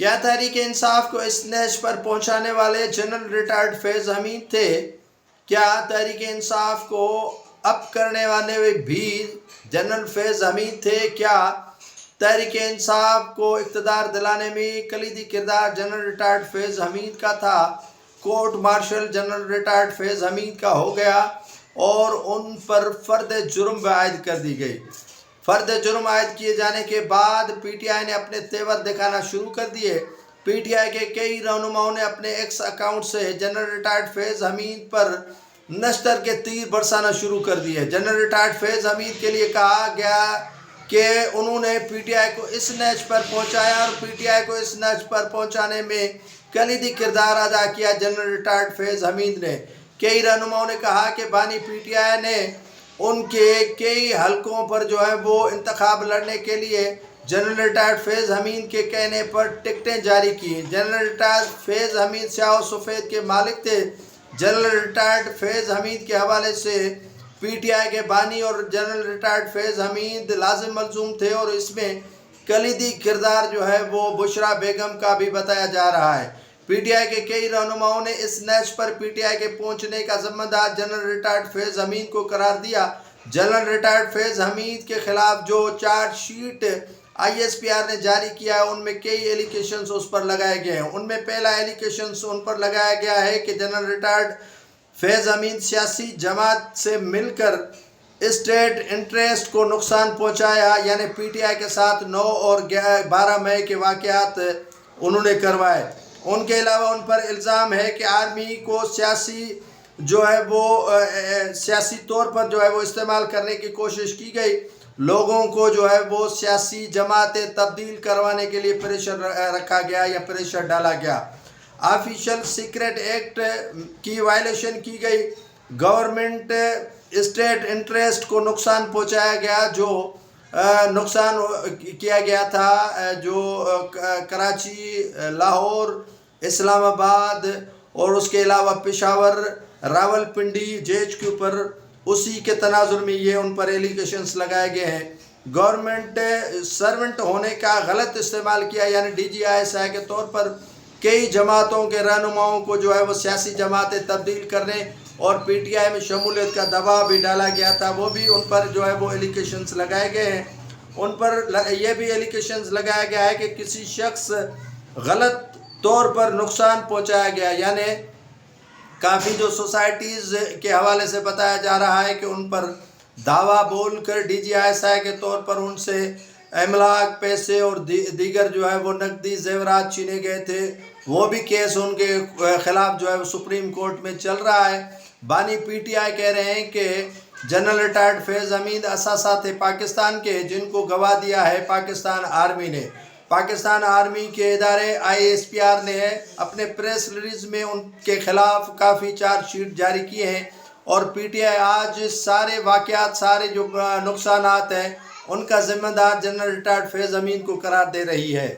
کیا تحریک انصاف کو اس نہج پر پہنچانے والے جنرل ریٹائرڈ فیض حمید تھے؟ کیا تحریک انصاف کو اپ کرنے والے بھی جنرل فیض حمید تھے؟ کیا تحریک انصاف کو اقتدار دلانے میں کلیدی کردار جنرل ریٹائرڈ فیض حمید کا تھا؟ کورٹ مارشل جنرل ریٹائرڈ فیض حمید کا ہو گیا اور ان پر فرد جرم عائد کر دی گئی۔ فرد جرم عائد کیے جانے کے بعد پی ٹی آئی نے اپنے تیور دکھانا شروع کر دیے۔ پی ٹی آئی کے کئی رہنماؤں نے اپنے ایکس اکاؤنٹ سے جنرل ریٹائرڈ فیض حمید پر نشتر کے تیر برسانا شروع کر دیے۔ جنرل ریٹائرڈ فیض حمید کے لیے کہا گیا کہ انہوں نے پی ٹی آئی کو اس نہج پر پہنچایا اور پی ٹی آئی کو اس نہج پر پہنچانے میں کلیدی کردار ادا کیا جنرل ریٹائرڈ فیض حمید نے۔ کئی رہنماؤں نے کہا کہ بانی پی ٹی آئی نے ان کے کئی حلقوں پر وہ انتخاب لڑنے کے لیے جنرل ریٹائرڈ فیض حمید کے کہنے پر ٹکٹیں جاری کی۔ جنرل ریٹائرڈ فیض حمید سیاہ و سفید کے مالک تھے۔ جنرل ریٹائرڈ فیض حمید کے حوالے سے پی ٹی آئی کے بانی اور جنرل ریٹائرڈ فیض حمید لازم ملزوم تھے اور اس میں کلیدی کردار وہ بشرا بیگم کا بھی بتایا جا رہا ہے۔ پی ٹی آئی کے کئی رہنماؤں نے اس نہج پر پی ٹی آئی کے پہنچنے کا ذمہ دار جنرل ریٹائرڈ فیض حمید کو قرار دیا۔ جنرل ریٹائرڈ فیض حمید کے خلاف جو charge sheet I S P R نے جاری کیا ہے ان میں کئی ایلیگیشنز اس پر لگائے گئے ہیں۔ ان میں پہلا ایلیگیشنز ان پر لگایا گیا ہے کہ جنرل ریٹائرڈ فیض حمید سیاسی جماعت سے مل کر اسٹیٹ انٹریسٹ کو نقصان پہنچایا، یعنی پی ٹی آئی کے ساتھ 9 اور 12 مئی کے واقعات انہوں نے کروائے۔ ان کے علاوہ ان پر الزام ہے کہ آرمی کو سیاسی سیاسی طور پر وہ استعمال کرنے کی کوشش کی گئی۔ لوگوں کو وہ سیاسی جماعتیں تبدیل کروانے کے لیے پریشر رکھا گیا یا پریشر ڈالا گیا۔ آفیشل سیکرٹ ایکٹ کی وائلیشن کی گئی۔ گورنمنٹ اسٹیٹ انٹریسٹ کو نقصان پہنچایا گیا، جو نقصان کیا گیا تھا کراچی، لاہور، اسلام آباد اور اس کے علاوہ پشاور، راول پنڈی، JHQ پر، اسی کے تناظر میں یہ ان پر ایلیگیشنز لگائے گئے ہیں۔ گورنمنٹ سرونٹ ہونے کا غلط استعمال کیا، یعنی D G I S I کے طور پر کئی جماعتوں کے رہنماؤں کو وہ سیاسی جماعتیں تبدیل کرنے اور پی ٹی آئی میں شمولیت کا دباؤ بھی ڈالا گیا تھا، وہ بھی ان پر وہ ایلیگیشنز لگائے گئے ہیں۔ ان پر یہ بھی ایلیگیشنز لگایا گیا ہے کہ کسی شخص غلط طور پر نقصان پہنچایا گیا، یعنی کافی سوسائٹیز کے حوالے سے بتایا جا رہا ہے کہ ان پر دعویٰ بول کر D G I S I کے طور پر ان سے املاک، پیسے اور دیگر وہ نقدی زیورات چھینے گئے تھے۔ وہ بھی کیس ان کے خلاف سپریم کورٹ میں چل رہا ہے۔ بانی پی ٹی آئی کہہ رہے ہیں کہ جنرل ریٹائرڈ فیض حمید اثاثہ تھے پاکستان کے، جن کو گوا دیا ہے پاکستان آرمی نے۔ پاکستان آرمی کے ادارے آئی ایس پی آر نے اپنے پریس ریلیز میں ان کے خلاف کافی چارج شیٹ جاری کیے ہیں اور پی ٹی آئی آج سارے واقعات، سارے نقصانات ہیں، ان کا ذمہ دار جنرل ریٹائرڈ فیض حمید کو قرار دے رہی ہے۔